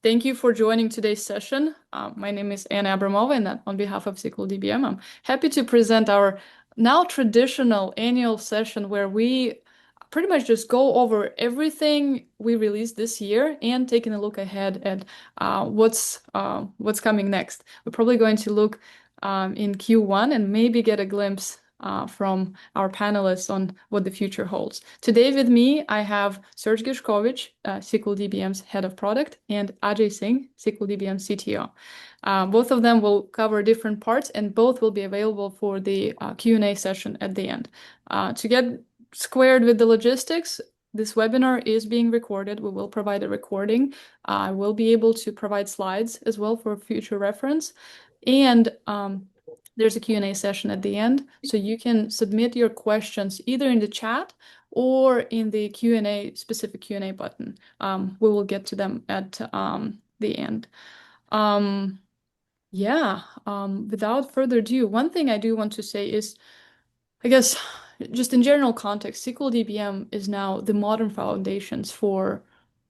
Thank you for joining today's session. My name is Anna Abramova, and on behalf of SqlDBM, I'm happy to present our now traditional annual session where we pretty much just go over everything we released this year and taking a look ahead at what's coming next. We're probably going to look in Q1 and maybe get a glimpse from our panelists on what the future holds. Today with me, I have Serge Gishkovich, SqlDBM's head of product, and Ajay Singh, SqlDBM CTO. Both of them will cover different parts, and both will be available for the Q&A session at the end. To get squared with the logistics, this webinar is being recorded. We will provide a recording. I will be able to provide slides as well for future reference. And there's a Q&A session at the end, so you can submit your questions either in the chat or in the specific Q&A button. We will get to them at the end. Without further ado, one thing I do want to say is, I guess, just in general context, SqlDBM is now the modern foundations for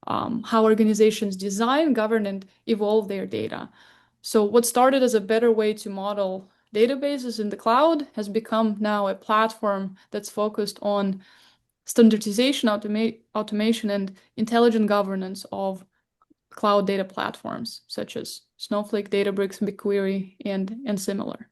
how organizations design, govern, and evolve their data. So what started as a better way to model databases in the cloud has become now a platform that's focused on standardization, automation, and intelligent governance of cloud data platforms, such as Snowflake, Databricks, BigQuery, and similar.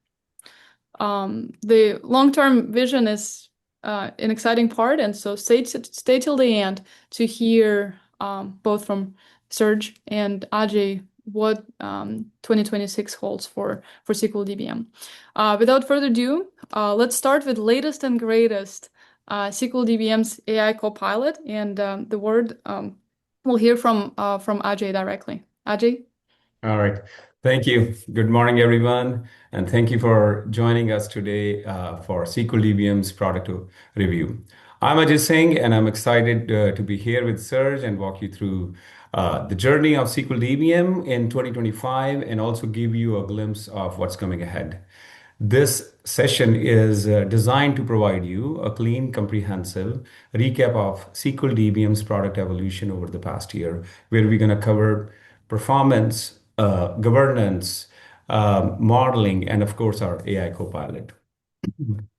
The long-term vision is an exciting part, and so stay till the end to hear both from Serge and Ajay what 2026 holds for SqlDBM. Without further ado, let's start with latest and greatest SqlDBM's AI Copilot, and the word we'll hear from Ajay directly. Ajay? All right. Thank you. Good morning, everyone, and thank you for joining us today for SqlDBM's product review. I'm Ajay Singh, and I'm excited to be here with Serge and walk you through the journey of SqlDBM in 2025 and also give you a glimpse of what's coming ahead. This session is designed to provide you a clean, comprehensive recap of SqlDBM's product evolution over the past year, where we're going to cover performance, governance, modeling, and of course, our AI Copilot.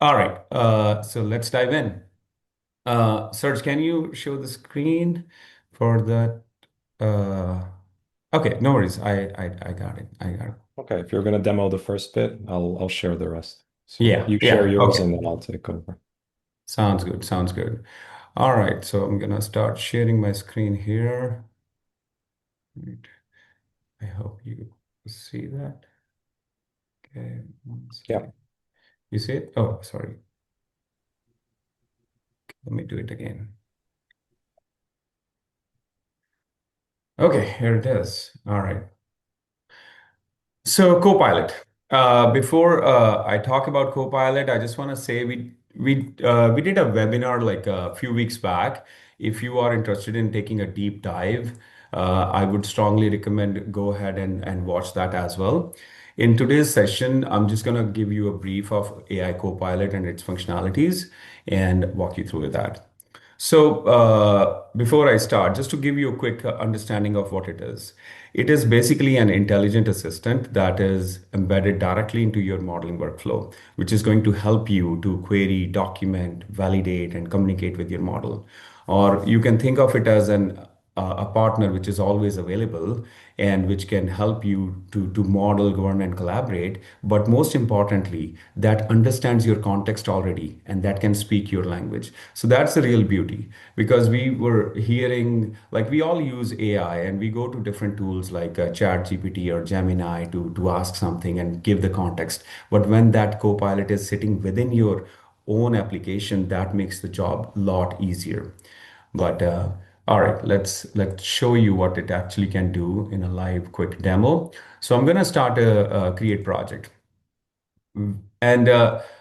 All right, so let's dive in. Serge, can you show the screen for that? Okay, no worries. I got it. Okay, if you're going to demo the first bit, I'll share the rest. So Yeah, you share yours, okay. and then I'll take over. Sounds good. All right, so I'm gonna start sharing my screen here. Right. I hope you see that. Okay, Yeah. You see it? Oh, sorry. Let me do it again. Okay, here it is. All right. So Copilot. Before I talk about Copilot, I just want to say we did a webinar like a few weeks back. If you are interested in taking a deep dive, I would strongly recommend go ahead and watch that as well. In today's session, I'm just going to give you a brief of AI Copilot and its functionalities and walk you through that. So before I start, just to give you a quick understanding of what it is basically an intelligent assistant that is embedded directly into your modeling workflow, which is going to help you to query, document, validate, and communicate with your model. Or you can think of it as a partner which is always available and which can help you to model, govern, and collaborate. But most importantly, that understands your context already and that can speak your language. So that's the real beauty, because we were hearing, like we all use AI and we go to different tools like ChatGPT or Gemini to ask something and give the context. But when that Copilot is sitting within your own application, that makes the job a lot easier. But all right, let's show you what it actually can do in a live quick demo. So I'm gonna start a create project. And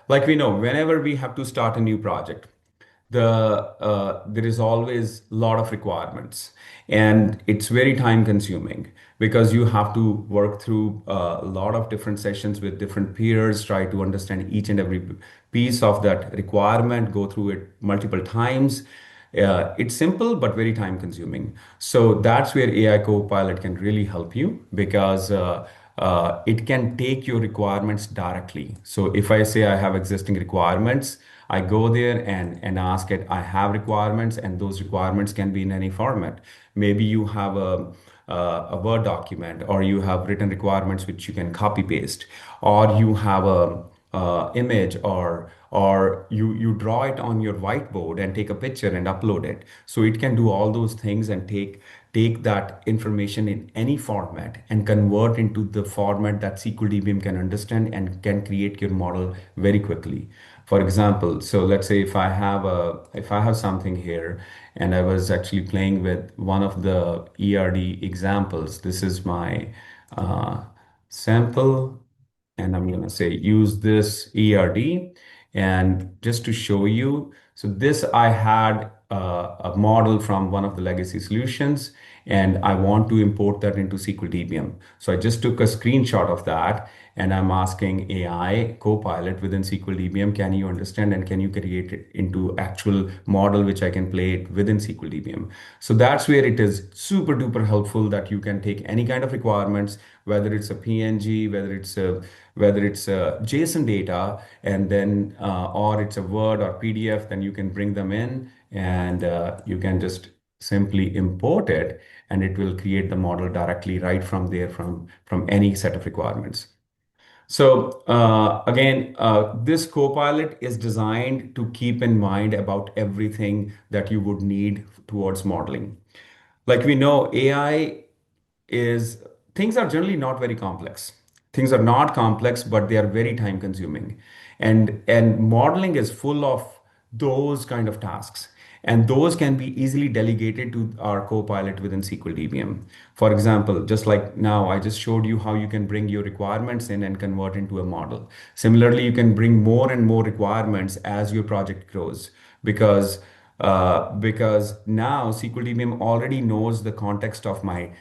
like we know, whenever we have to start a new project, there is always a lot of requirements, and it's very time consuming because you have to work through a lot of different sessions with different peers, try to understand each and every piece of that requirement, go through it multiple times, It's simple but very time consuming. So that's where AI Copilot can really help you because it can take your requirements directly. So if I say I have existing requirements, I go there and ask it, I have requirements, and those requirements can be in any format. Maybe you have a Word document, or you have written requirements which you can copy paste, or you have a image, or you draw it on your whiteboard and take a picture and upload it. So it can do all those things and take that information in any format and convert into the format that SqlDBM can understand and can create your model very quickly. For example, so let's say if I have something here and I was actually playing with one of the ERD examples. This is my sample, and I'm going to say use this ERD. And just to show you, so this I had a model from one of the legacy solutions, and I want to import that into SqlDBM. So I just took a screenshot of that, and I'm asking AI Copilot within SqlDBM, can you understand and can you create it into actual model which I can play it within SqlDBM? So that's where it is super duper helpful that you can take any kind of requirements, whether it's a PNG, whether it's a JSON data, and then or it's a Word or PDF, then you can bring them in and you can just simply import it, and it will create the model directly right from there from any set of requirements. So again, this Copilot is designed to keep in mind about everything that you would need towards modeling. Like we know, AI is things are generally not very complex. Things are not complex, but they are very time consuming. And modeling is full of those kind of tasks. And those can be easily delegated to our Copilot within SqlDBM. For example, just like now, I just showed you how you can bring your requirements in and convert into a model. Similarly, you can bring more and more requirements as your project grows because now SqlDBM already knows the context of my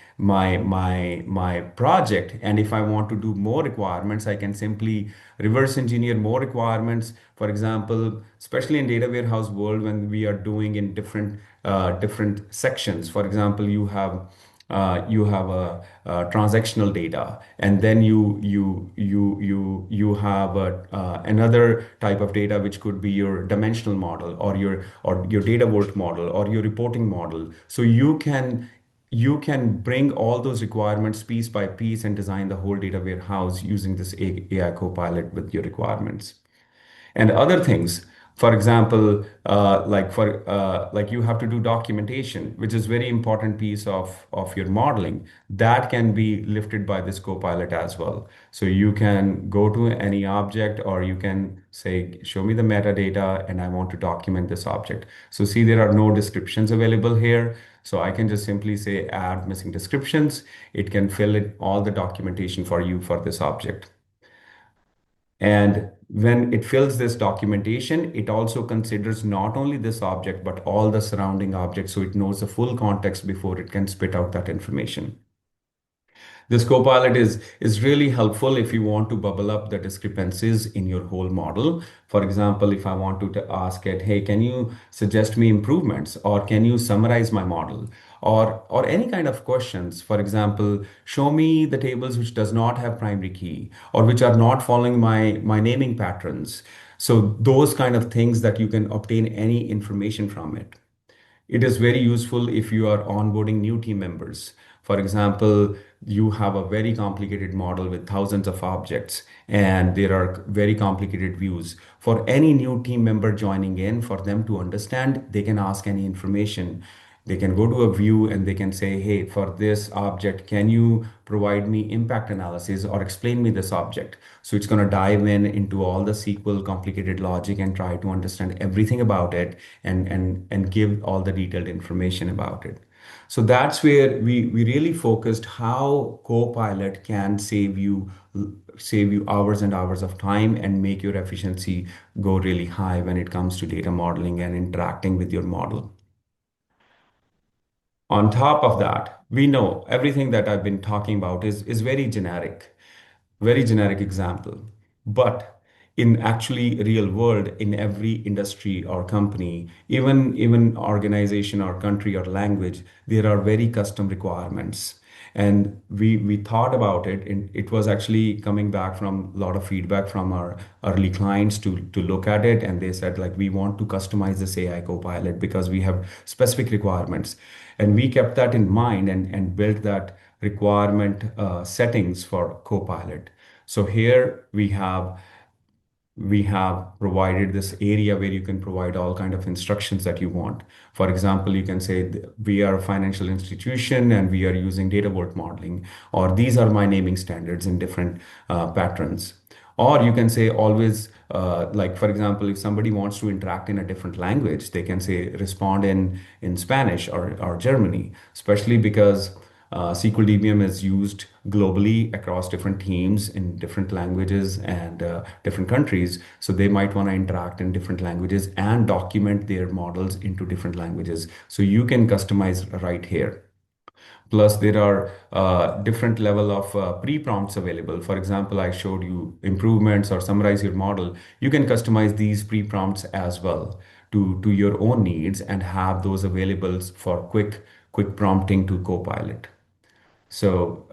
project, and if I want to do more requirements, I can simply reverse engineer more requirements. For example, especially in data warehouse world, when we are doing in different sections. For example, you have a transactional data, and then you have another type of data which could be your dimensional model, or your data vault model, or your reporting model. So you can bring all those requirements piece by piece and design the whole data warehouse using this AI Copilot with your requirements and other things. For example, like you have to do documentation, which is very important piece of your modeling. That can be lifted by this Copilot as well. So you can go to any object, or you can say, show me the metadata, and I want to document this object. So see, there are no descriptions available here. So I can just simply say add missing descriptions. It can fill in all the documentation for you for this object. And when it fills this documentation, it also considers not only this object, but all the surrounding objects. So it knows the full context before it can spit out that information. This Copilot is really helpful if you want to bubble up the discrepancies in your whole model. For example, if I want to ask it, hey, can you suggest me improvements, or can you summarize my model, or any kind of questions. For example, show me the tables which does not have primary key, or which are not following my naming patterns. So those kind of things that you can obtain any information from it. It is very useful if you are onboarding new team members. For example, you have a very complicated model with thousands of objects, and there are very complicated views. For any new team member joining in, for them to understand, they can ask any information. They can go to a view and they can say, hey, for this object, can you provide me impact analysis or explain me this object? So it's going to dive in into all the SQL complicated logic and try to understand everything about it, and give all the detailed information about it. So that's where we really focused how Copilot can save you hours and hours of time and make your efficiency go really high when it comes to data modeling and interacting with your model. On top of that, we know everything that I've been talking about is very generic example. But in actually real world in every industry or company, even organization or country or language, there are very custom requirements. And we thought about it, and it was actually coming back from a lot of feedback from our early clients to look at it, and they said like we want to customize this AI Copilot because we have specific requirements, and we kept that in mind and built that requirement settings for Copilot. So here we have provided this area where you can provide all kind of instructions that you want. For example, you can say we are a financial institution and we are using data vault modeling, or these are my naming standards in different patterns. Or you can say always, like for example, if somebody wants to interact in a different language, they can say respond in Spanish or Germany, especially because SqlDBM is used globally across different teams in different languages and different countries. So they might want to interact in different languages and document their models into different languages. So you can customize right here. Plus, there are different level of pre-prompts available. For example, I showed you improvements or summarize your model. You can customize these pre-prompts as well to your own needs and have those available for quick prompting to Copilot. So,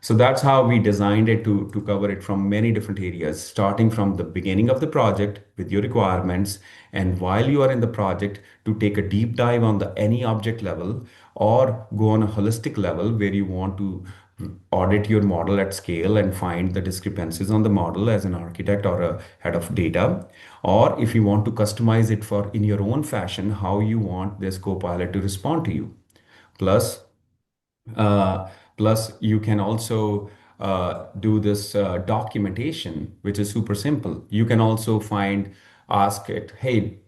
so that's how we designed it to cover it from many different areas, starting from the beginning of the project with your requirements, and while you are in the project, to take a deep dive on the any object level, or go on a holistic level where you want to audit your model at scale and find the discrepancies on the model as an architect or a head of data, or if you want to customize it for in your own fashion, how you want this copilot to respond to you. Plus, uh, plus, you can also do this documentation, which is super simple. You can also ask it, hey,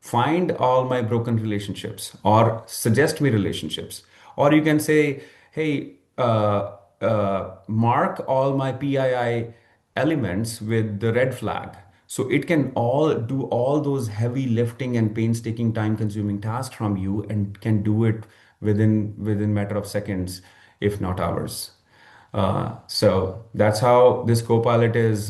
find all my broken relationships or suggest me relationships. Or you can say, hey, mark all my PII elements with the red flag. So it can all do all those heavy lifting and painstaking time consuming tasks from you and can do it within matter of seconds, if not hours. So that's how this Copilot is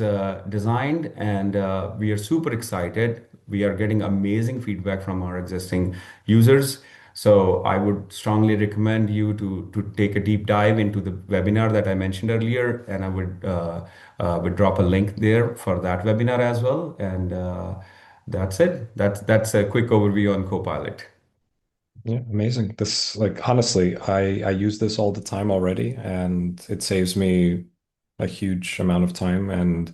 designed, and we are super excited. We are getting amazing feedback from our existing users. So I would strongly recommend you to take a deep dive into the webinar that I mentioned earlier, and I would drop a link there for that webinar as well. And that's it. That's a quick overview on Copilot. Yeah, amazing. This, like, honestly, I use this all the time already, and it saves me a huge amount of time. And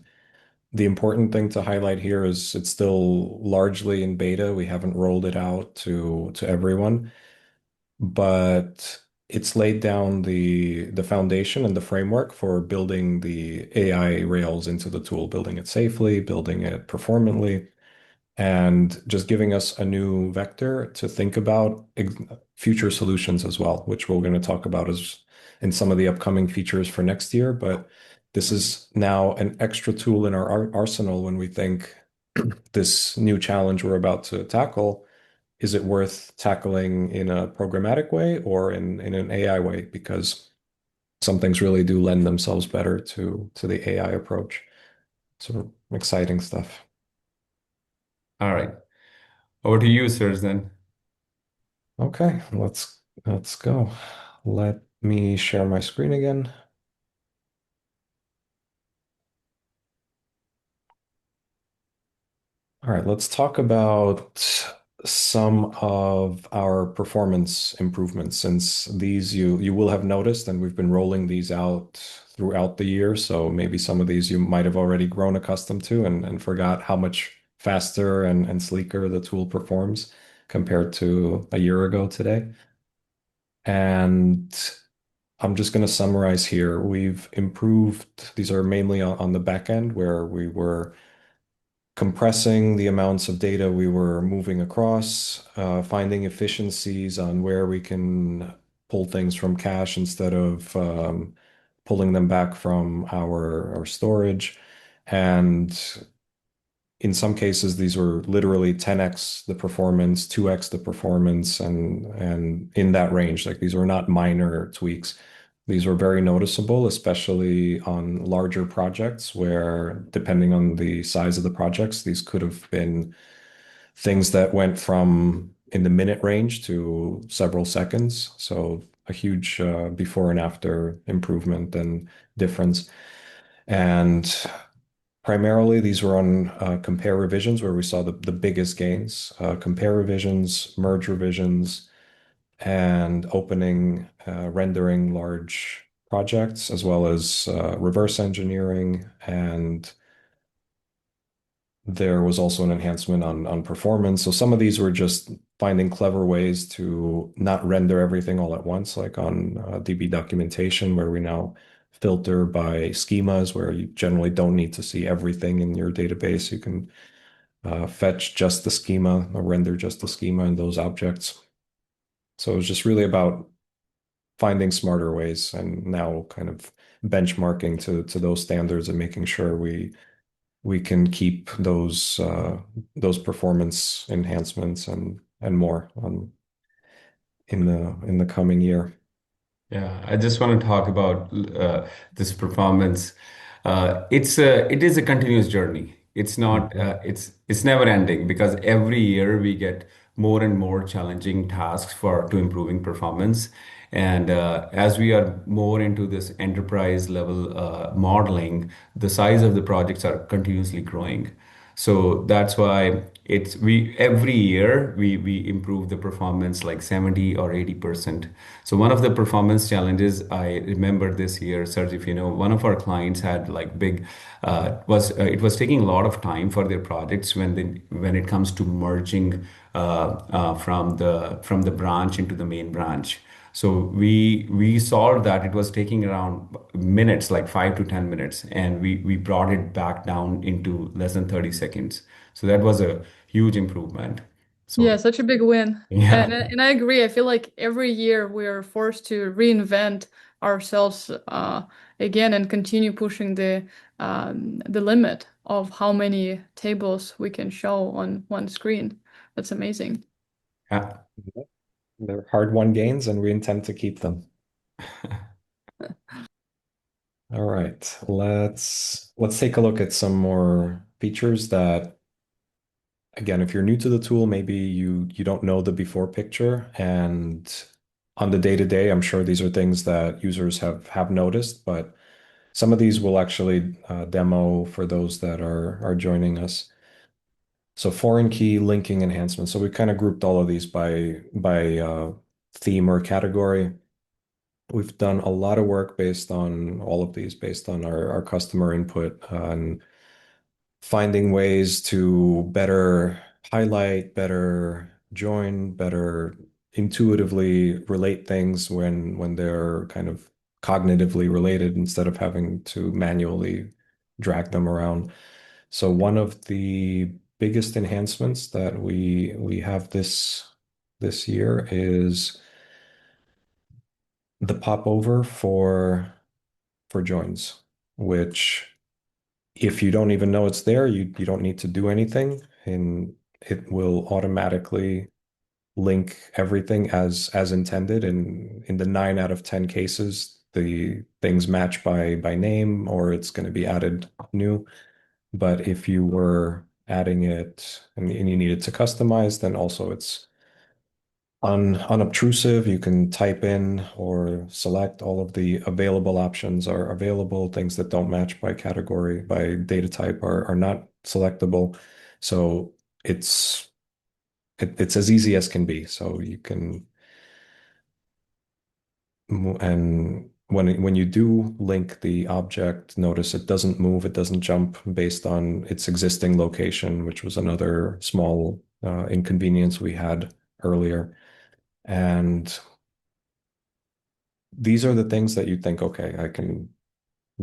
the important thing to highlight here is it's still largely in beta. We haven't rolled it out to everyone, but it's laid down the foundation and the framework for building the AI rails into the tool, building it safely, building it performantly, and just giving us a new vector to think about future solutions as well, which we're going to talk about as in some of the upcoming features for next year. But this is now an extra tool in our arsenal when we think this new challenge we're about to tackle, is it worth tackling in a programmatic way or in an AI way? Because some things really do lend themselves better to the AI approach. So exciting stuff. All right. Over to you, sirs, then. Okay, let's go. Let me share my screen again. All right, let's talk about some of our performance improvements, since these you will have noticed, and we've been rolling these out throughout the year. So maybe some of these you might have already grown accustomed to and forgot how much faster and sleeker the tool performs compared to a year ago today. And I'm just going to summarize here. We've improved, these are mainly on the back end where we were compressing the amounts of data we were moving across, finding efficiencies on where we can pull things from cache instead of pulling them back from our storage. And in some cases, these were literally 10x the performance, 2x the performance, and in that range. Like these were not minor tweaks. These were very noticeable, especially on larger projects where, depending on the size of the projects, these could have been things that went from in the minute range to several seconds. So a huge before and after improvement and difference. And primarily, these were on compare revisions where we saw the biggest gains. Compare revisions, merge revisions, and opening, rendering large projects, as well as reverse engineering. And there was also an enhancement on performance. So some of these were just finding clever ways to not render everything all at once, like on DB documentation, where we now filter by schemas, where you generally don't need to see everything in your database. You can fetch just the schema or render just the schema in those objects. So it was just really about finding smarter ways and now kind of benchmarking to those standards and making sure we can keep those performance enhancements and more in the coming year. Yeah, I just want to talk about this performance. It is a continuous journey. It's not Mhm. it's never ending because every year we get more and more challenging tasks for to improving performance. And as we are more into this enterprise level modeling, the size of the projects are continuously growing. So that's why it's we every year we improve the performance like 70 or 80%. So one of the performance challenges I remember this year, Serge, if you know, one of our clients had like big was it was taking a lot of time for their projects when it comes to merging from the branch into the main branch. So we saw that it was taking around minutes, like 5 to 10 minutes, and we brought it back down into less than 30 seconds. So that was a huge improvement. Yeah, So such a big win. yeah. And I agree. I feel like every year we are forced to reinvent ourselves again and continue pushing the limit of how many tables we can show on one screen. That's amazing. Yeah. They're hard-won gains, and we intend to keep them. All right, let's take a look at some more features that, again, if you're new to the tool, maybe you don't know the before picture, and on the day-to-day, I'm sure these are things that users have noticed, but some of these will actually demo for those that are joining us. So foreign key linking enhancements. So we kind of grouped all of these by theme or category. We've done a lot of work based on all of these, based on our customer input and finding ways to better highlight, better join, better intuitively relate things when they're kind of cognitively related instead of having to manually drag them around. So one of the biggest enhancements that we have this year is the popover for joins, which if you don't even know it's there, you don't need to do anything, and it will automatically link everything as intended. And in the 9 out of 10 cases, the things match by name, or it's going to be added new. But if you were adding it and you needed to customize, then also it's unobtrusive. You can type in or select all of the available options are available. Things that don't match by category, by data type are not selectable. So it's as easy as can be. So you can and when you do link the object, notice it doesn't move, it doesn't jump based on its existing location, which was another small inconvenience we had earlier. And these are the things that you think, okay, I can,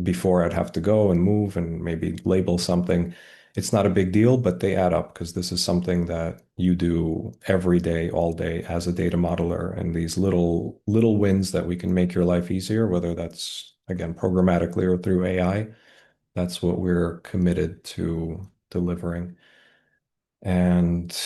before I'd have to go and move and maybe label something. It's not a big deal, but they add up because this is something that you do every day, all day as a data modeler. And these little wins that we can make your life easier, whether that's again programmatically or through AI, that's what we're committed to delivering. And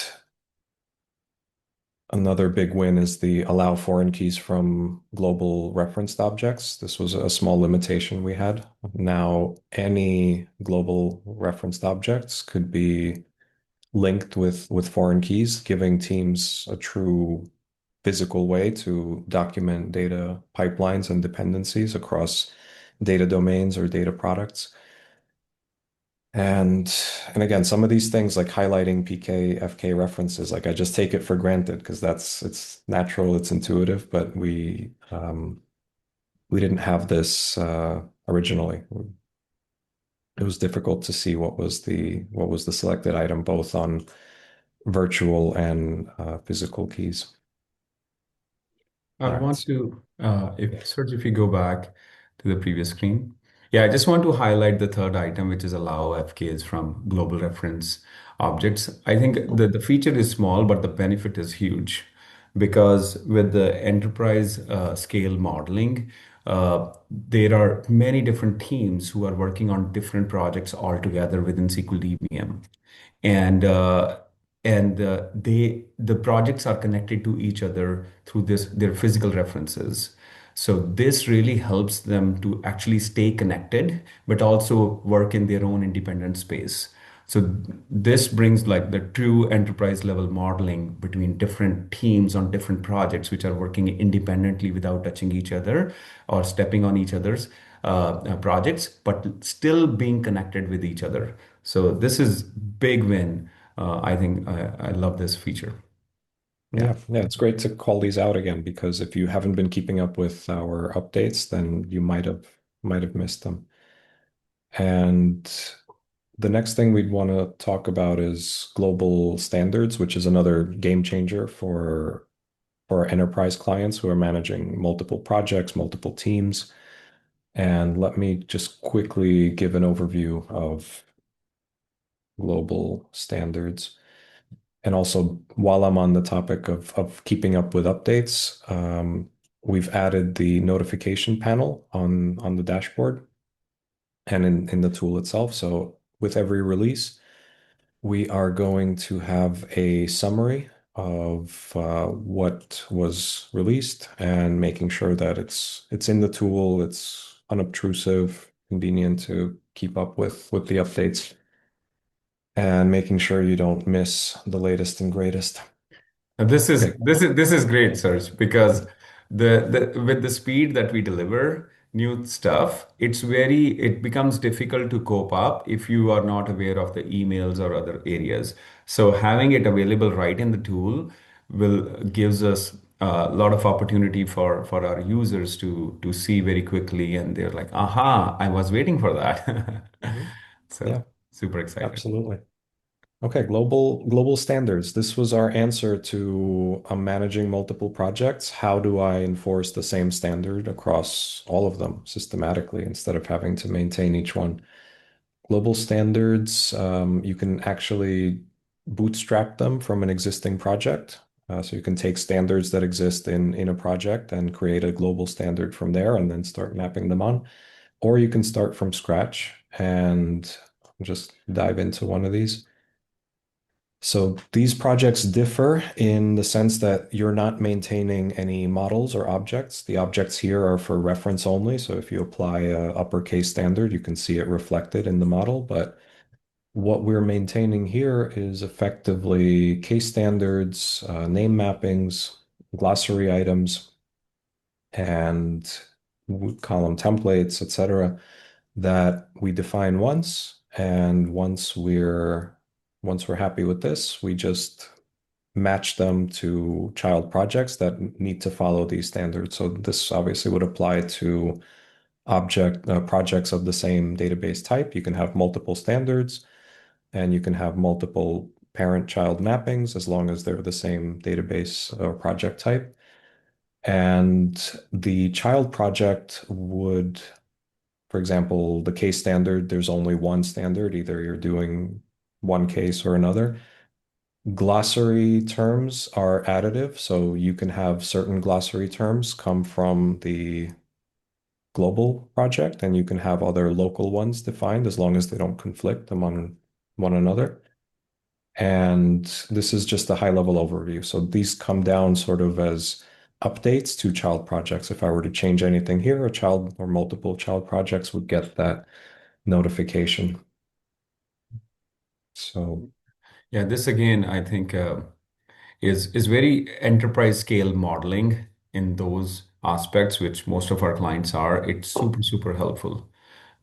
Another big win is the allow foreign keys from global referenced objects. This was a small limitation we had. Now, any global referenced objects could be linked with foreign keys, giving teams a true physical way to document data pipelines and dependencies across data domains or data products. And and again, some of these things like highlighting PK, FK references, like I just take it for granted because it's natural, it's intuitive, but we didn't have this originally. It was difficult to see what was the selected item both on virtual and physical keys. I All right. want to, if Serge, if you go back to the previous screen. Yeah, I just want to highlight the third item, which is allow FKs from global reference objects. I think the feature is small, but the benefit is huge because with the enterprise scale modeling, there are many different teams who are working on different projects all together within SqlDBM, and the projects are connected to each other through their physical references. So this really helps them to actually stay connected, but also work in their own independent space. So this brings like the true enterprise level modeling between different teams on different projects, which are working independently without touching each other or stepping on each other's projects, but still being connected with each other. So this is big win. I think I love this feature. Yeah. Yeah, it's great to call these out again because if you haven't been keeping up with our updates, then you might have missed them. And the next thing we'd want to talk about is global standards, which is another game changer for our enterprise clients who are managing multiple projects, multiple teams. And let me just quickly give an overview of global standards. And also, while I'm on the topic of keeping up with updates, we've added the notification panel on the dashboard and in the tool itself. So with every release, we are going to have a summary of what was released and making sure that it's in the tool, it's unobtrusive, convenient to keep up with the updates, and making sure you don't miss the latest and greatest. And Okay. this is great, Serge, because the with the speed that we deliver new stuff, it becomes difficult to cope up if you are not aware of the emails or other areas. So having it available right in the tool will gives us a lot of opportunity for our users to see very quickly, and they're like, "Aha, I was waiting for that." Mhm. So Yeah, super excited. absolutely. Okay, global standards. This was our answer to managing multiple projects. How do I enforce the same standard across all of them systematically instead of having to maintain each one? Global standards, you can actually bootstrap them from an existing project. So you can take standards that exist in a project and create a global standard from there and then start mapping them on. Or you can start from scratch and just dive into one of these. So these projects differ in the sense that you're not maintaining any models or objects. The objects here are for reference only. So if you apply a uppercase standard, you can see it reflected in the model. But what we're maintaining here is effectively case standards, name mappings, glossary items, and column templates, etc., that we define once. And once we're happy with this, we just match them to child projects that need to follow these standards. So this obviously would apply to object projects of the same database type. You can have multiple standards and you can have multiple parent-child mappings as long as they're the same database or project type. And the child project would, for example, the case standard, there's only one standard, either you're doing one case or another. Glossary terms are additive, so you can have certain glossary terms come from the global project, and you can have other local ones defined as long as they don't conflict among one another. And this is just a high level overview. So these come down sort of as updates to child projects. If I were to change anything here, a child or multiple child projects would get that notification. So, Yeah, this again, I think is very enterprise scale modeling in those aspects, which most of our clients are. It's super helpful Yeah.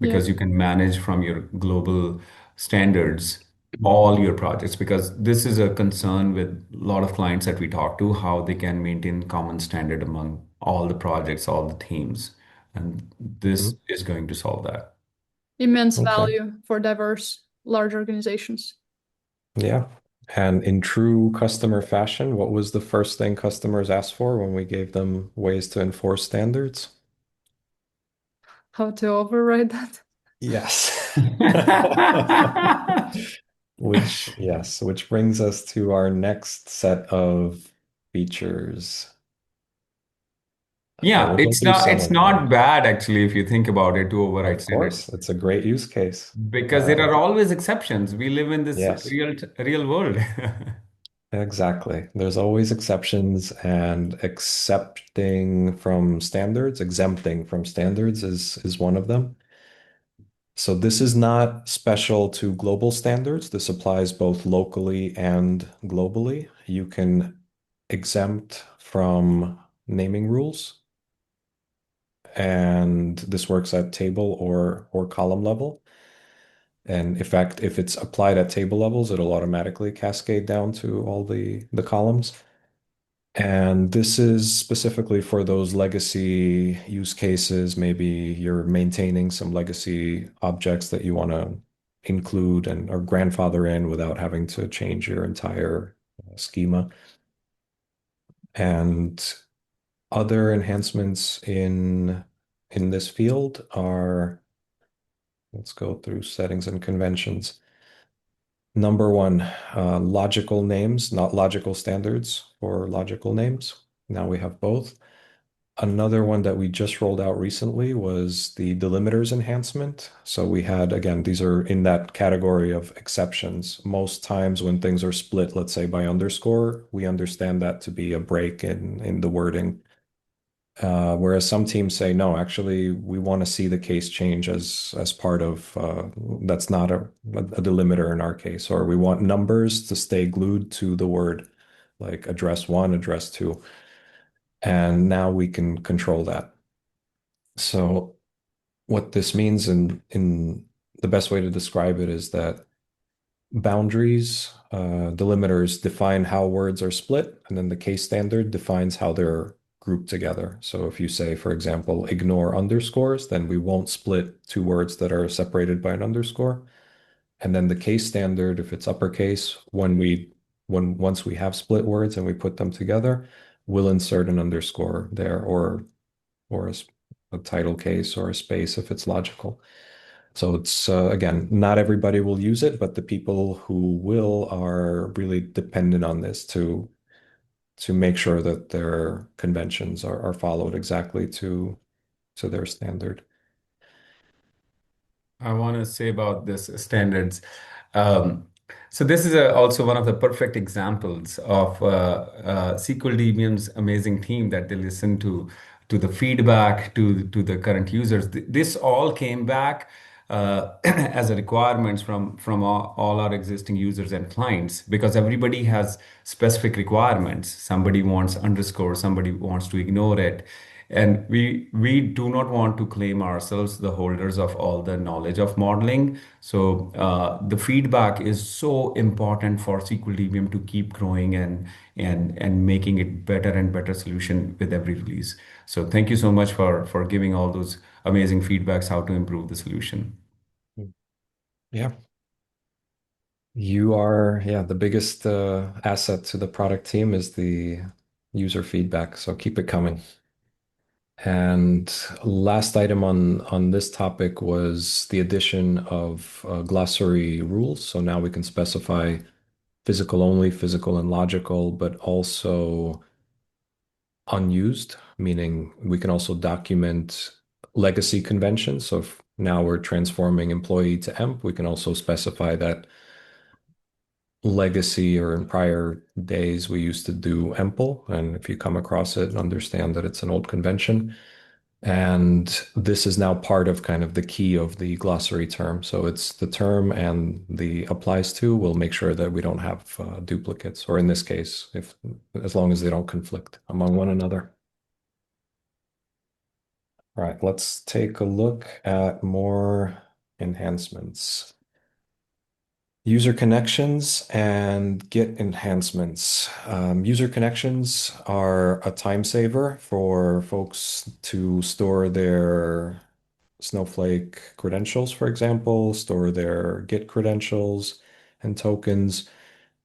because you can manage from your global standards all your projects, because this is a concern with a lot of clients that we talk to, how they can maintain common standard among all the projects, all the teams. And this mhm. is going to solve that. Immense Okay. value for diverse large organizations. Yeah. And in true customer fashion, what was the first thing customers asked for when we gave them ways to enforce standards? How to override that? Yes. Which brings us to our next set of features. Yeah, We'll go through some it's of them. not bad actually if you think about it to override Of standard, course, it's a great use case. because there Uh, are always exceptions. We live in this yes, real world. exactly. There's always exceptions, and exempting from standards is one of them. So this is not special to global standards. This applies both locally and globally. You can exempt from naming rules, and this works at table or column level. And in fact, if it's applied at table levels, it'll automatically cascade down to all the columns. And this is specifically for those legacy use cases. Maybe you're maintaining some legacy objects that you want to include and or grandfather in without having to change your entire schema. And other enhancements in this field are, let's go through settings and conventions. Number one, logical names, not logical standards for logical names. Now we have both. Another one that we just rolled out recently was the delimiters enhancement. So we had, again, these are in that category of exceptions. Most times when things are split, let's say by underscore, we understand that to be a break in the wording. Whereas some teams say, no, actually, we want to see the case change as part of that's not a delimiter in our case, or we want numbers to stay glued to the word, like address one, address two. And now we can control that. So what this means in the best way to describe it is that boundaries, delimiters define how words are split, and then the case standard defines how they're grouped together. So if you say, for example, ignore underscores, then we won't split two words that are separated by an underscore. And then the case standard, if it's uppercase, when once we have split words and we put them together, we'll insert an underscore there or a title case or a space if it's logical. So it's again, not everybody will use it, but the people who will are really dependent on this to make sure that their conventions are followed exactly to their standard. I want to say about this standards. Um, so this is also one of the perfect examples of SqlDBM's amazing team, that they listen to the feedback to the current users. This all came back as a requirements from all our existing users and clients, because everybody has specific requirements. Somebody wants underscore, somebody wants to ignore it. And we do not want to claim ourselves the holders of all the knowledge of modeling. So the feedback is so important for SqlDBM to keep growing and making it better and better solution with every release. So thank you so much for giving all those amazing feedbacks how to improve the solution. Yeah. Yeah, the biggest asset to the product team is the user feedback. So keep it coming. And last item on this topic was the addition of glossary rules. So now we can specify physical only, physical and logical, but also unused, meaning we can also document legacy conventions. So if now we're transforming employee to emp, we can also specify that legacy or in prior days, we used to do EMPL. And if you come across it, understand that it's an old convention. And this is now part of kind of the key of the glossary term. So it's the term and the applies to will make sure that we don't have duplicates, or in this case, if as long as they don't conflict among one another. All right, let's take a look at more enhancements. User connections and Git enhancements. User connections are a time saver for folks to store their Snowflake credentials, for example, store their Git credentials and tokens,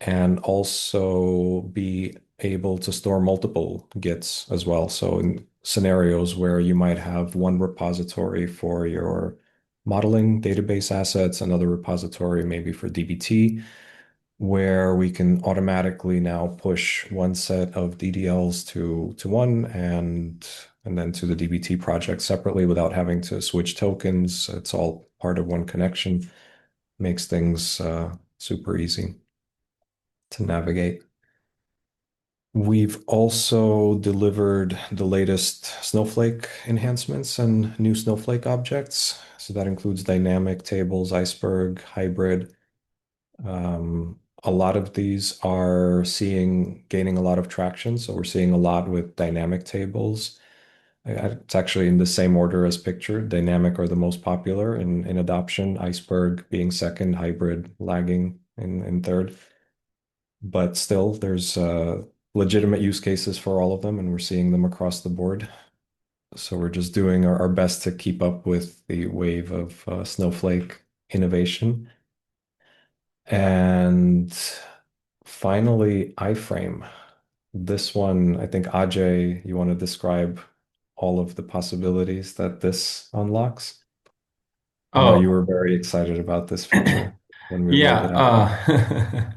and also be able to store multiple Gits as well. So in scenarios where you might have one repository for your modeling database assets, another repository maybe for DBT, where we can automatically now push one set of DDLs to one and then to the DBT project separately without having to switch tokens. It's all part of one connection. Makes things super easy to navigate. We've also delivered the latest Snowflake enhancements and new Snowflake objects. So that includes dynamic tables, iceberg, hybrid. A lot of these are gaining a lot of traction. So we're seeing a lot with dynamic tables. It's actually in the same order as pictured. Dynamic are the most popular in adoption, iceberg being second, hybrid lagging in third. But still, there's legitimate use cases for all of them, and we're seeing them across the board. So we're just doing our best to keep up with the wave of Snowflake innovation. And finally, iframe. This one, I think Ajay, you want to describe all of the possibilities that this unlocks? I know you Oh, were very excited about this feature when we rolled yeah, it out.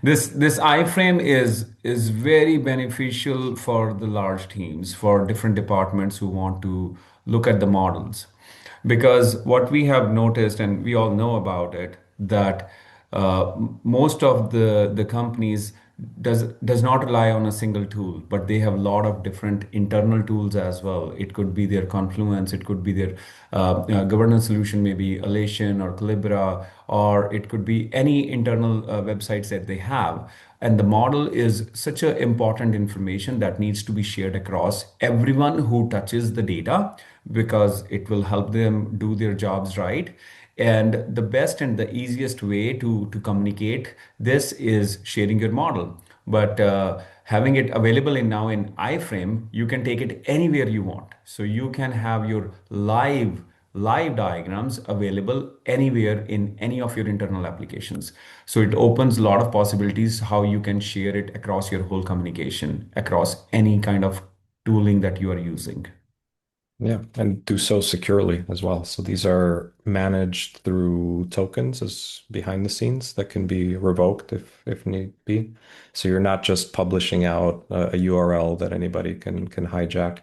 this iframe is very beneficial for the large teams, for different departments who want to look at the models. Because what we have noticed, and we all know about it, that most of the companies does not rely on a single tool, but they have a lot of different internal tools as well. It could be their Confluence, it could be their governance solution, maybe Alation or Calibra, or it could be any internal websites that they have. And the model is such an important information that needs to be shared across everyone who touches the data because it will help them do their jobs right. And the best and the easiest way to communicate this is sharing your model. But having it available in now in iframe, you can take it anywhere you want. So you can have your live diagrams available anywhere in any of your internal applications. So it opens a lot of possibilities how you can share it across your whole communication, across any kind of tooling that you are using. Yeah, and do so securely as well. So these are managed through tokens as behind the scenes that can be revoked if need be. So you're not just publishing out a URL that anybody can hijack.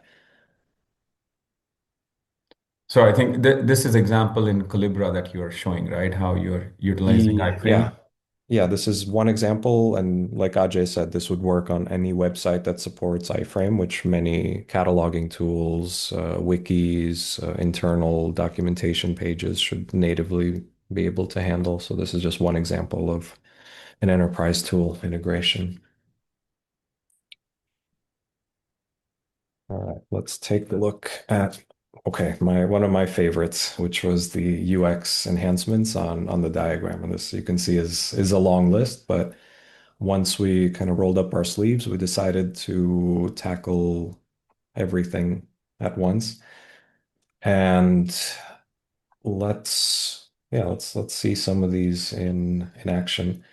So I think this is example in Calibra that you are showing, right? How you're utilizing iframe. Yeah. Yeah, this is one example. And like Ajay said, this would work on any website that supports iframe, which many cataloging tools, wikis, internal documentation pages should natively be able to handle. So this is just one example of an enterprise tool integration. All right, let's take a look at, okay, my one of my favorites, which was the UX enhancements on the diagram. And this you can see is a long list, but once we kind of rolled up our sleeves, we decided to tackle everything at once. And let's see some of these in action.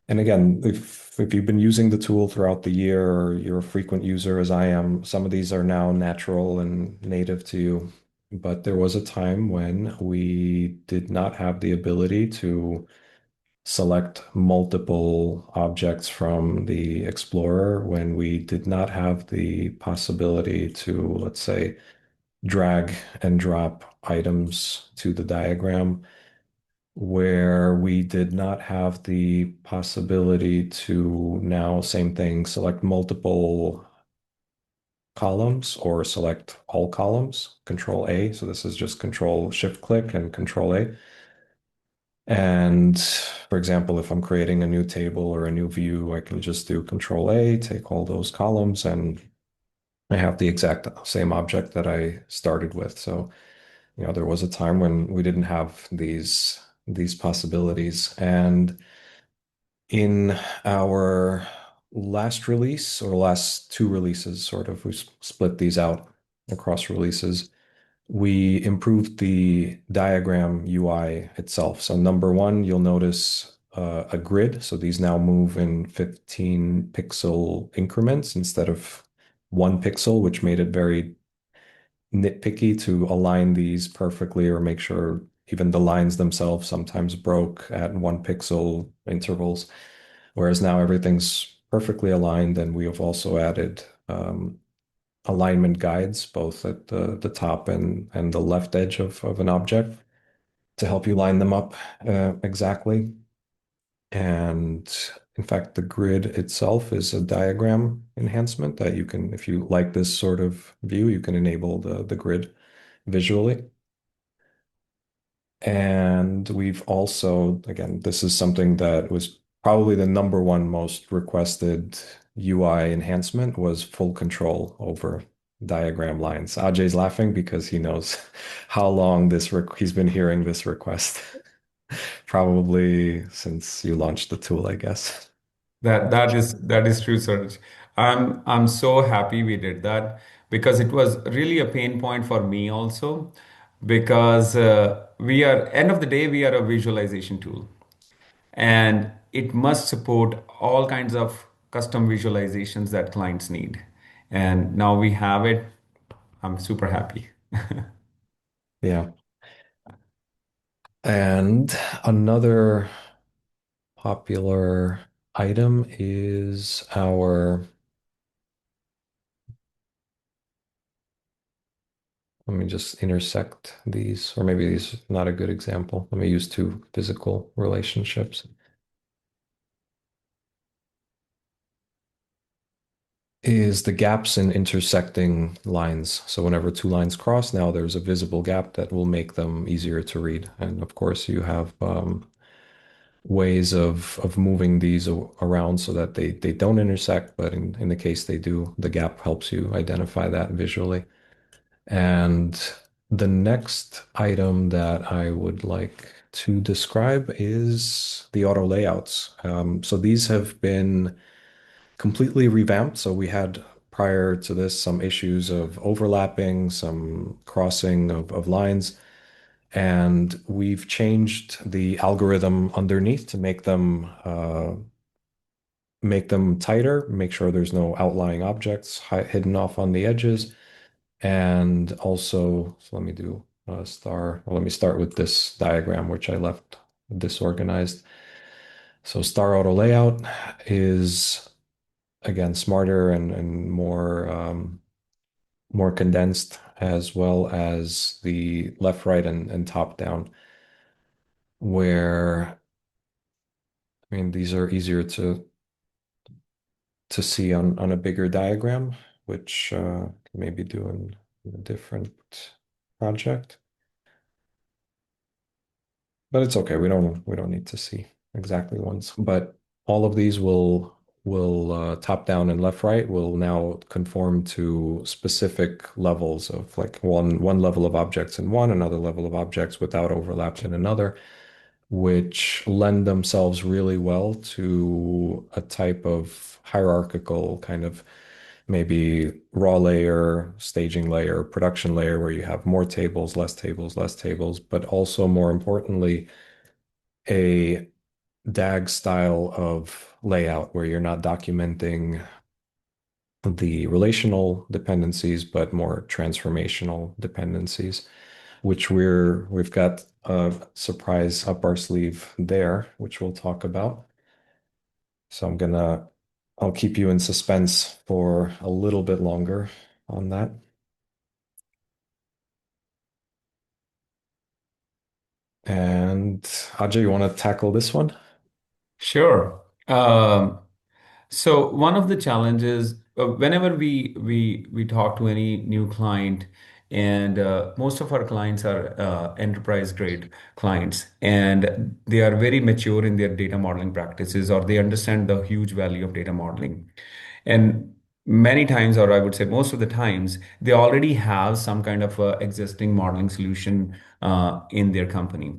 And again, if you've been using the tool throughout the year or you're a frequent user as I am, some of these are now natural and native to you. But there was a time when we did not have the ability to select multiple objects from the Explorer, when we did not have the possibility to, let's say, drag and drop items to the diagram. where we did not have the possibility to now, same thing, select multiple columns or select all columns, Control A. So this is just Control Shift click and Control A. And for example, if I'm creating a new table or a new view, I can just do Control A, take all those columns, and I have the exact same object that I started with. So, there was a time when we didn't have these possibilities. And in our last release or last two releases, sort of, we split these out across releases. We improved the diagram UI itself. So number one, you'll notice a grid. So these now move in 15 pixel increments instead of 1 pixel, which made it very nitpicky to align these perfectly or make sure even the lines themselves sometimes broke at 1 pixel intervals. Whereas now everything's perfectly aligned, and we have also added alignment guides both at the top and the left edge of an object to help you line them up exactly. And in fact, the grid itself is a diagram enhancement that you can, if you like this sort of view, you can enable the grid visually. And we've also, again, this is something that was probably the number one most requested UI enhancement was full control over diagram lines. Ajay's laughing because he knows how long he's been hearing this request, probably since you launched the tool, I guess. That is true, Serge. I'm so happy we did that because it was really a pain point for me also because we are end of the day we are a visualization tool and it must support all kinds of custom visualizations that clients need. And now we have it. I'm super happy. Yeah. And another popular item is let me just intersect these, or maybe these are not a good example. Let me use two physical relationships. Is the gaps in intersecting lines. So whenever two lines cross, now there's a visible gap that will make them easier to read. And of course, you have ways of moving these around so that they don't intersect, but in the case they do, the gap helps you identify that visually. And the next item that I would like to describe is the auto layouts. So these have been completely revamped. So we had prior to this some issues of overlapping, some crossing of lines, and we've changed the algorithm underneath to make them tighter, make sure there's no outlying objects hidden off on the edges. And also, so let me do a star. Well, let me start with this diagram, which I left disorganized. So star auto layout is again smarter and more condensed, as well as the left, right, and top down, where I mean these are easier to see on a bigger diagram, which maybe do in a different project. But it's okay. We don't need to see exactly ones. But all of these will top down and left right will now conform to specific levels of like one level of objects in one, another level of objects without overlaps in another, which lend themselves really well to a type of hierarchical kind of maybe raw layer, staging layer, production layer, where you have more tables, less tables, but also more importantly, a DAG style of layout where you're not documenting the relational dependencies, but more transformational dependencies, which we've got a surprise up our sleeve there, which we'll talk about. So I'll keep you in suspense for a little bit longer on that. And Ajay, you want to tackle this one? Sure. So one of the challenges, whenever we talk to any new client, and most of our clients are enterprise grade clients, and they are very mature in their data modeling practices, or they understand the huge value of data modeling. And many times, or I would say most of the times, they already have some kind of existing modeling solution in their company.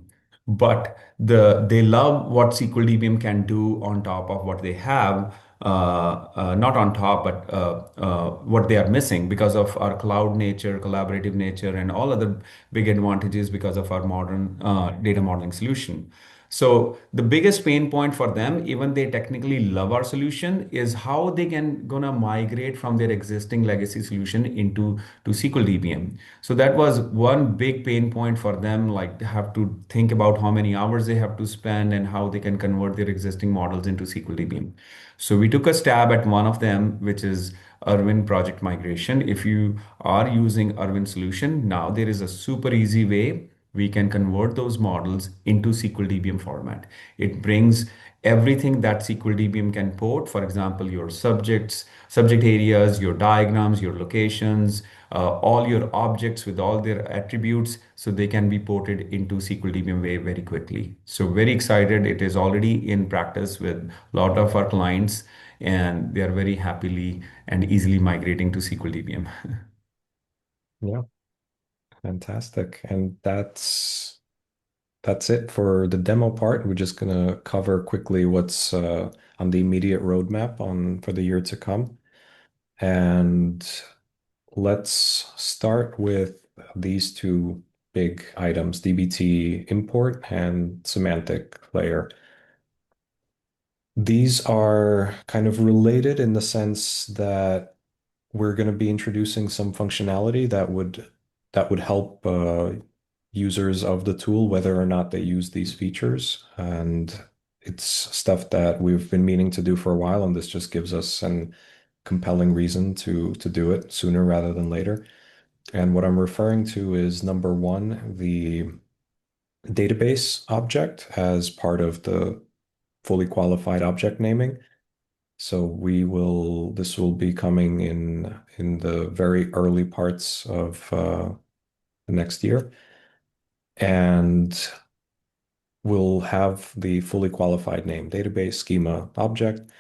But they love what SqlDBM can do on top of what they have, not on top, but what they are missing because of our cloud nature, collaborative nature, and all other big advantages because of our modern data modeling solution. So the biggest pain point for them, even they technically love our solution, is how they can gonna migrate from their existing legacy solution into to SQL DBM. So that was one big pain point for them, like they have to think about how many hours they have to spend and how they can convert their existing models into SQL DBM. So we took a stab at one of them, which is Irwin project migration. If you are using Irwin solution, now there is a super easy way we can convert those models into SQL DBM format. It brings everything that SQL DBM can port, for example, your subjects, subject areas, your diagrams, your locations, all your objects with all their attributes, so they can be ported into SQL DBM very quickly. So very excited. It is already in practice with a lot of our clients, and they are very happily and easily migrating to SQL DBM. Yeah, fantastic. And that's it for the demo part. We're just gonna cover quickly what's on the immediate roadmap on for the year to come. And let's start with these two big items, DBT import and semantic layer. These are kind of related in the sense that we're going to be introducing some functionality that would help users of the tool, whether or not they use these features. And it's stuff that we've been meaning to do for a while, and this just gives us an compelling reason to do it sooner rather than later. And what I'm referring to is number one, the database object as part of the fully qualified object naming. So this will be coming in the very early parts of the next year, and we'll have the fully qualified name database schema object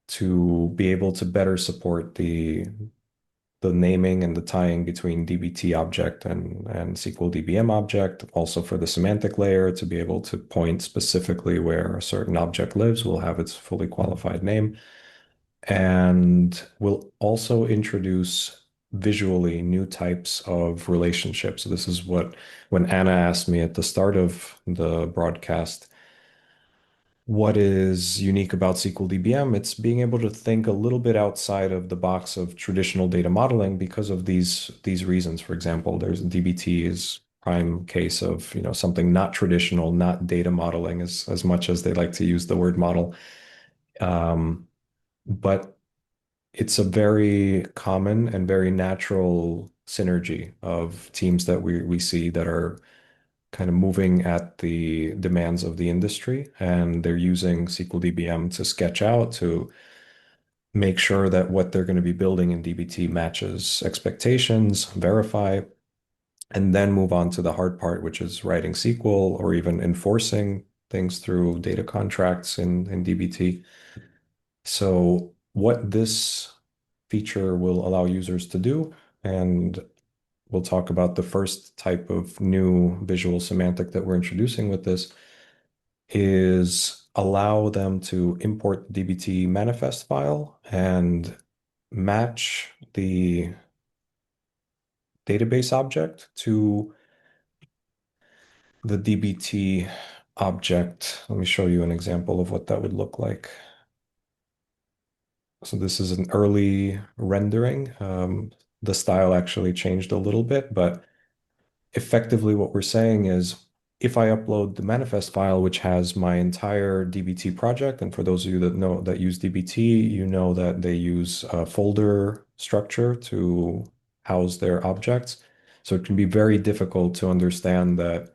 to be able to better support the naming and the tying between DBT object and SQL DBM object. Also for the semantic layer to be able to point specifically where a certain object lives, will have its fully qualified name. And we'll also introduce visually new types of relationships. So this is when Anna asked me at the start of the broadcast, what is unique about SqlDBM? It's being able to think a little bit outside of the box of traditional data modeling because of these reasons. For example, there's DBT is prime case of, something not traditional, not data modeling as much as they like to use the word model. But it's a very common and very natural synergy of teams that we see that are kind of moving at the demands of the industry, and they're using SqlDBM to sketch out to make sure that what they're going to be building in DBT matches expectations, verify, and then move on to the hard part, which is writing SQL or even enforcing things through data contracts in DBT. So what this feature will allow users to do, and we'll talk about the first type of new visual semantic that we're introducing with this, is allow them to import the DBT manifest file and match the database object to the DBT object. Let me show you an example of what that would look like. So this is an early rendering. The style actually changed a little bit, but effectively what we're saying is if I upload the manifest file, which has my entire DBT project, and for those of you that use DBT, you know that they use a folder structure to house their objects. So it can be very difficult to understand that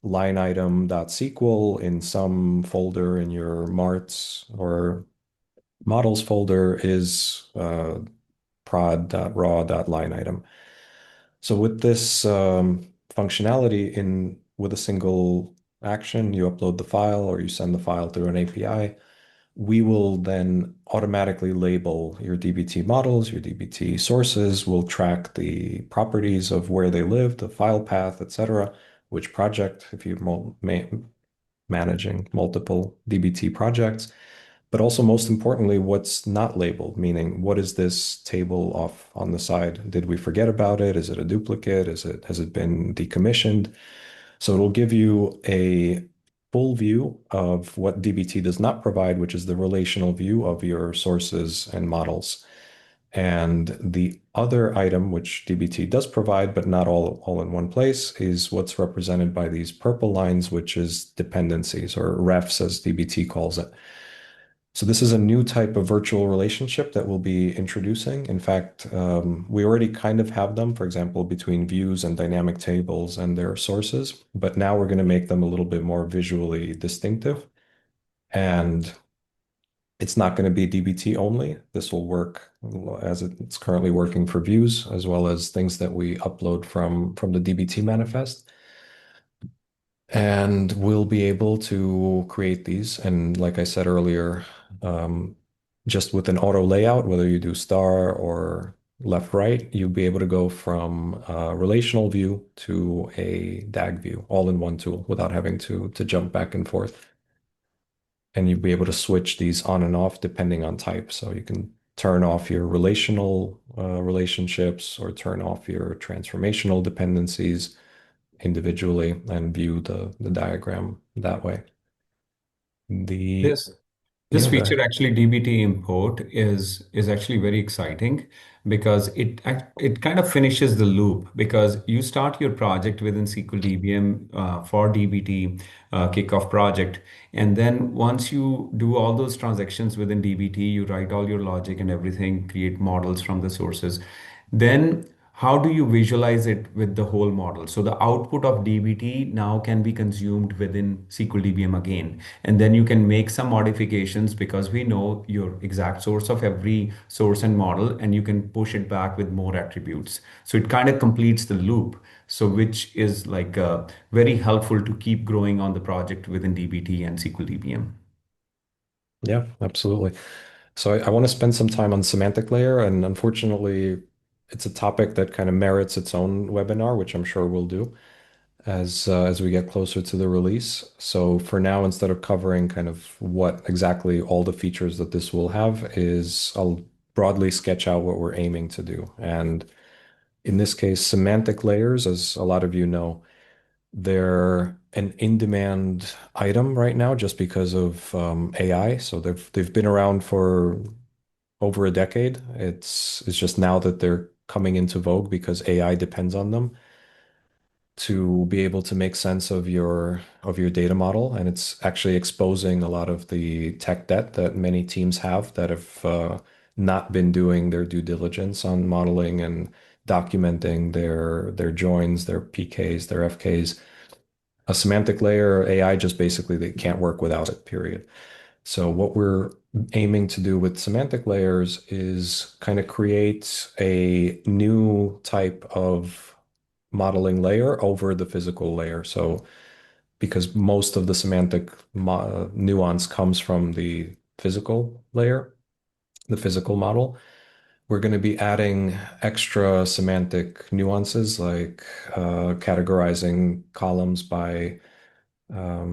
line item.sql in some folder in your marts or models folder is prod.raw.line item. So with this functionality in with a single action, you upload the file or you send the file through an API, we will then automatically label your DBT models, your DBT sources. We'll track the properties of where they live, the file path, etc., which project, if you're managing multiple DBT projects, but also most importantly, what's not labeled, meaning what is this table off on the side? Did we forget about it? Is it a duplicate? Has it been decommissioned? So it'll give you a full view of what DBT does not provide, which is the relational view of your sources and models. And the other item, which DBT does provide, but not all in one place, is what's represented by these purple lines, which is dependencies or refs, as DBT calls it. So this is a new type of virtual relationship that we'll be introducing. In fact, we already kind of have them, for example, between views and dynamic tables and their sources, but now we're going to make them a little bit more visually distinctive. And it's not going to be DBT only. This will work as it's currently working for views, as well as things that we upload from the DBT manifest. And we'll be able to create these. And like I said earlier, um, just with an auto layout, whether you do star or left right, you'll be able to go from a relational view to a DAG view all in one tool without having to jump back and forth. And you'll be able to switch these on and off depending on type. So you can turn off your relational relationships or turn off your transformational dependencies individually and view the diagram that way. The This This Yeah, go feature ahead. actually DBT import is actually very exciting because it kind of finishes the loop because you start your project within SqlDBM for DBT kickoff project, and then once you do all those transactions within DBT, you write all your logic and everything, create models from the sources. Then how do you visualize it with the whole model? So the output of DBT now can be consumed within SqlDBM again. And then you can make some modifications because we know your exact source of every source and model, and you can push it back with more attributes. So it kind of completes the loop. So which is like very helpful to keep growing on the project within DBT and SqlDBM. Yeah, absolutely. So I want to spend some time on semantic layer, and unfortunately, it's a topic that kind of merits its own webinar, which I'm sure we'll do as we get closer to the release. So for now, instead of covering kind of what exactly all the features that this will have, is I'll broadly sketch out what we're aiming to do. And in this case, semantic layers, as a lot of you know, they're an in-demand item right now just because of AI. So they've been around for over a decade. It's just now that they're coming into vogue because AI depends on them to be able to make sense of your data model, and it's actually exposing a lot of the tech debt that many teams have that have not been doing their due diligence on modeling and documenting their joins, their PKs, their FKs. A semantic layer AI just basically they can't work without it, period. So what we're aiming to do with semantic layers is kind of create a new type of modeling layer over the physical layer. So because most of the semantic nuance comes from the physical layer, the physical model, we're going to be adding extra semantic nuances like categorizing columns by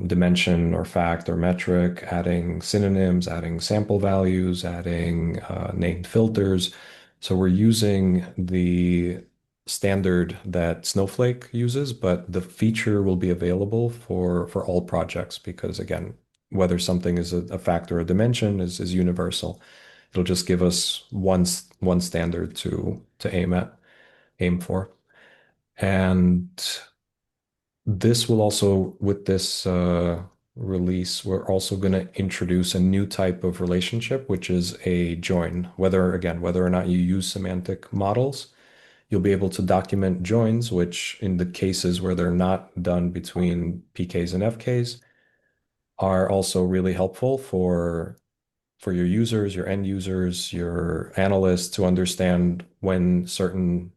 dimension or fact or metric, adding synonyms, adding sample values, adding named filters. So we're using the standard that Snowflake uses, but the feature will be available for all projects because again, whether something is a fact or a dimension is universal. It'll just give us one standard to aim for. And this will also, with this release, we're also going to introduce a new type of relationship, which is a join. Whether or not you use semantic models, You'll be able to document joins, which in the cases where they're not done between PKs and FKs are also really helpful for your users, your end users, your analysts to understand when certain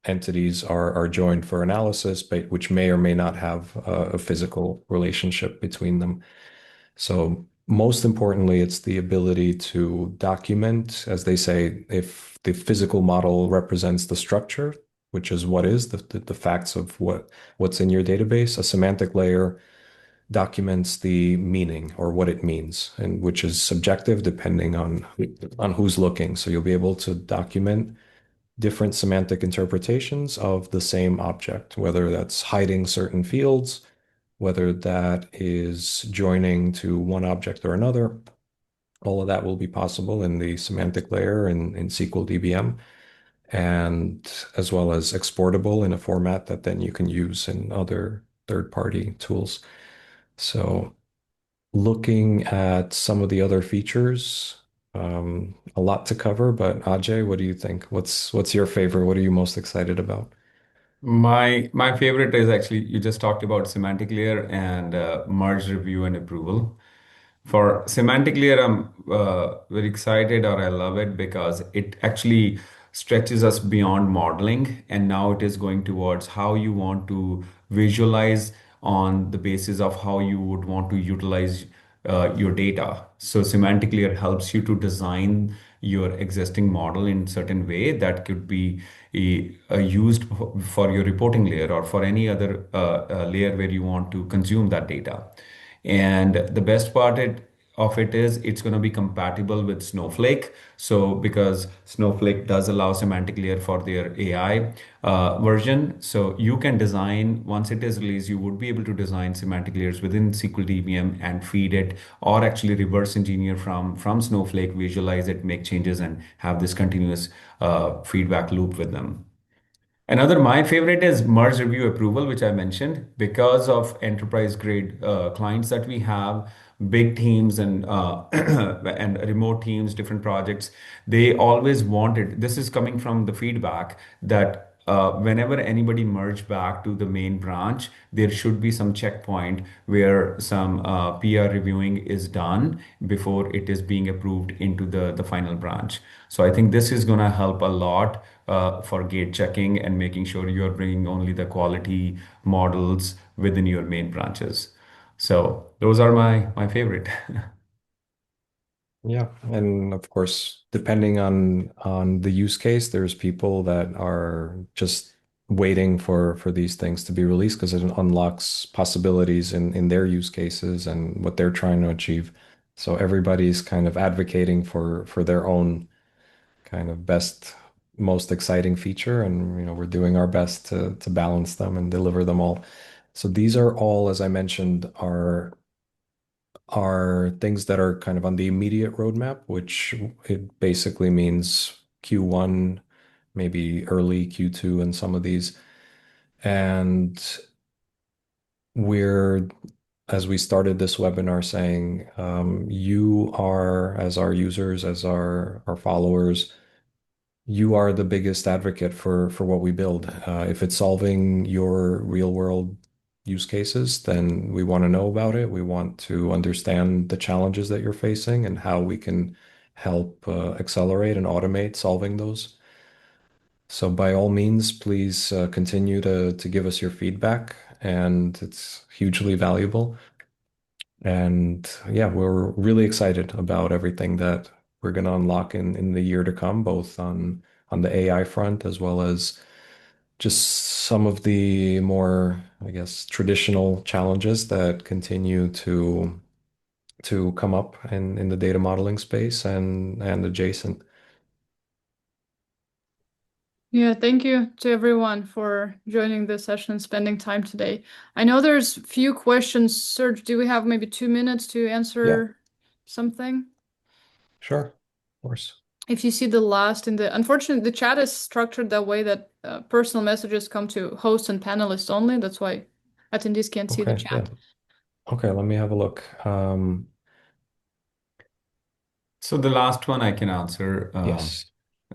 entities are joined for analysis, but which may or may not have a physical relationship between them. So most importantly, it's the ability to document, as they say, if the physical model represents the structure, which is what is the facts of what's in your database. A semantic layer documents the meaning or what it means, and which is subjective depending on who's looking. So you'll be able to document different semantic interpretations of the same object, whether that's hiding certain fields, whether that is joining to one object or another. All of that will be possible in the semantic layer in SqlDBM, and as well as exportable in a format that then you can use in other third-party tools. So looking at some of the other features, a lot to cover, but Ajay, what do you think? What's your favorite? What are you most excited about? My favorite is actually you just talked about semantic layer and merge review and approval. For semantic layer, I'm very excited or I love it because it actually stretches us beyond modeling, and now it is going towards how you want to visualize on the basis of how you would want to utilize your data. So semantic layer helps you to design your existing model in certain way that could be used for your reporting layer or for any other layer where you want to consume that data. And the best part of it is it's going to be compatible with Snowflake. So because Snowflake does allow semantic layer for their AI version, so you can design once it is released, you would be able to design semantic layers within SqlDBM and feed it, or actually reverse engineer from Snowflake, visualize it, make changes, and have this continuous feedback loop with them. Another my favorite is merge review approval, which I mentioned because of enterprise grade clients that we have, big teams and and remote teams, different projects. They always wanted. This is coming from the feedback that. Whenever anybody merge back to the main branch, there should be some checkpoint where some PR reviewing is done before it is being approved into the final branch. So I think this is going to help a lot for gate checking and making sure you're bringing only the quality models within your main branches. So those are my favorite. Yeah, and of course, depending on the use case, there's people that are just waiting for these things to be released because it unlocks possibilities in their use cases and what they're trying to achieve. So everybody's kind of advocating for their own kind of best, most exciting feature, and we're doing our best to balance them and deliver them all. So these are all, as I mentioned, are things that are kind of on the immediate roadmap, which it basically means Q1, maybe early Q2 and some of these. And we're, as we started this webinar saying, you are, as our users, as our followers, you are the biggest advocate for what we build. If it's solving your real world use cases, then we want to know about it. We want to understand the challenges that you're facing and how we can help accelerate and automate solving those. So by all means, please continue to give us your feedback, and it's hugely valuable. And yeah, we're really excited about everything that we're going to unlock in the year to come, both on the AI front as well as just some of the more, I guess, traditional challenges that continue to come up in the data modeling space and adjacent. Yeah, thank you to everyone for joining this session and spending time today. I know there's few questions. Serge, do we have maybe 2 minutes to Yeah, answer something? sure, of course. If you see the last in the, unfortunately, the chat is structured that way that personal messages come to host and panelists only. That's why attendees can't see the Okay, yeah. chat. Okay, let me have a look. So the last one I can answer. Yes.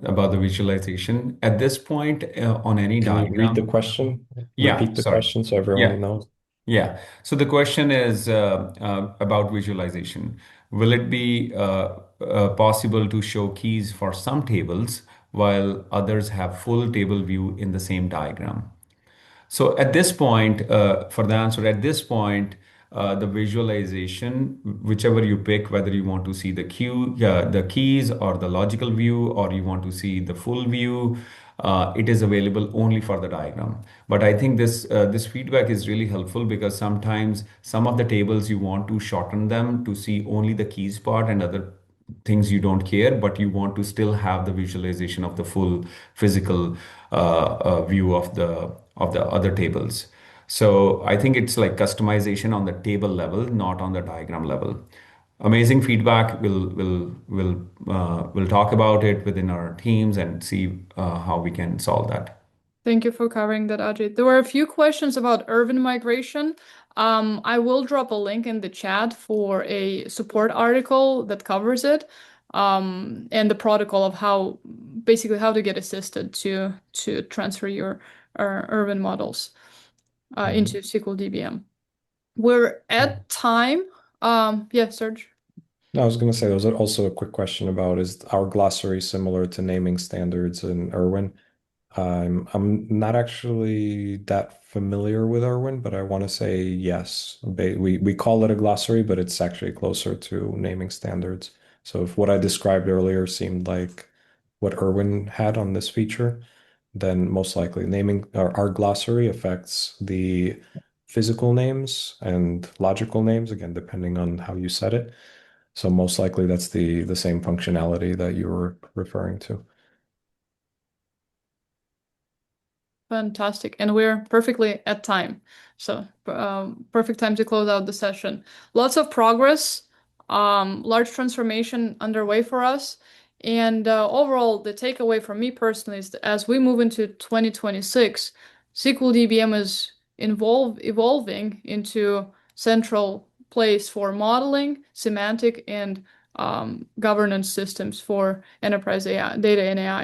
about the visualization. At this point, on any Can you read the diagram, question? yeah, Repeat the sorry. question so Yeah. everyone knows. Yeah. So the question is about visualization. Will it be possible to show keys for some tables while others have full table view in the same diagram? So at this point, for the answer, at this point, the visualization, whichever you pick, whether you want to see the keys or the logical view, or you want to see the full view, it is available only for the diagram. But I think this feedback is really helpful because sometimes some of the tables you want to shorten them to see only the keys part and other things you don't care, but you want to still have the visualization of the full physical view of the other tables. So I think it's like customization on the table level, not on the diagram level. Amazing feedback. We'll talk about it within our teams and see how we can solve that. Thank you for covering that, Ajay. There were a few questions about Irvine migration. I will drop a link in the chat for a support article that covers it, and the protocol of how basically how to get assisted to transfer your Irvine models into Mhm. SqlDBM. We're Yeah. at time. Yeah, Serge. No, I was going to say there was also a quick question about is our glossary similar to naming standards in Irwin? I'm not actually that familiar with Irwin, but I want to say yes. We call it a glossary, but it's actually closer to naming standards. So if what I described earlier seemed like what Irwin had on this feature, then most likely naming our glossary affects the physical names and logical names, again, depending on how you set it. So most likely that's the same functionality that you were referring to. Fantastic. And we're perfectly at time. So, perfect time to close out the session. Lots of progress, large transformation underway for us. And overall, the takeaway for me personally is that as we move into 2026, SQLDBM is evolving into central place for modeling, semantic, and governance systems for enterprise AI, data and AI.